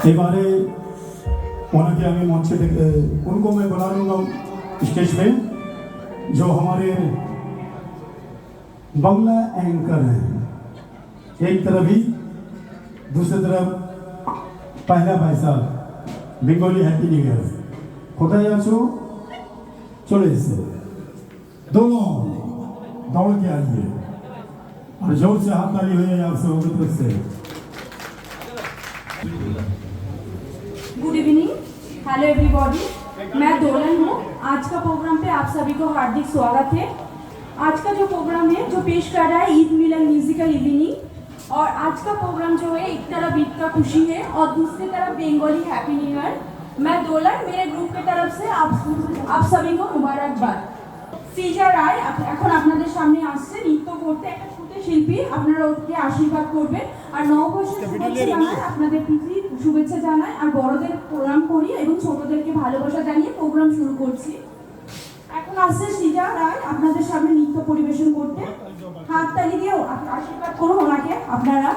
एबारे उनके हमें मंच उनको मैं बुला लूँगा स्टेज पे, जो हमारे बंगला एंकर हैं। एक तरफ ही, दूसरी तरफ पहला पैसा बेंगली हैप्पी न्यू ईयर। कोথায় আছো চলে এসে दोनों दौड़ के आइए और जोर से हाथ ताली हो जाए आप सबों की तरफ से। Good evening, hello everybody. मैं दोलन हूँ। आज का प्रोग्राम पे आप सभी को हार्दिक स्वागत है। आज का जो प्रोग्राम है जो पेश कर रहा है ईद मिलन म्यूजिकल इवनिंग। और आज का प्रोग्राम जो है एक तरफ ईद का खुशी है और दूसरी तरफ बेंगली हैप्पी न्यू ईयर। मैं दोलन, मेरे ग्रुप की तरफ से आप सभी को मुबारकबाद। সিজা রায় এখন আপনাদের সামনে আসছে নৃত্য করতে। একটা ছোট শিল্পী, আপনারা ওকে আশীর্বাদ করবেন আর নববর্ষের শুভেচ্ছা জানাই, আপনাদের প্রীতি শুভেচ্ছা জানাই আর বড়দের প্রণাম করি এবং ছোটদেরকে ভালোবাসা জানিয়ে প্রোগ্রাম শুরু করছি। এখন আসছে সিজা রায় আপনাদের সামনে নৃত্য পরিবেশন করতে। হাততালি দিয়েও আশীর্বাদ করুন ওনাকে আপনারা।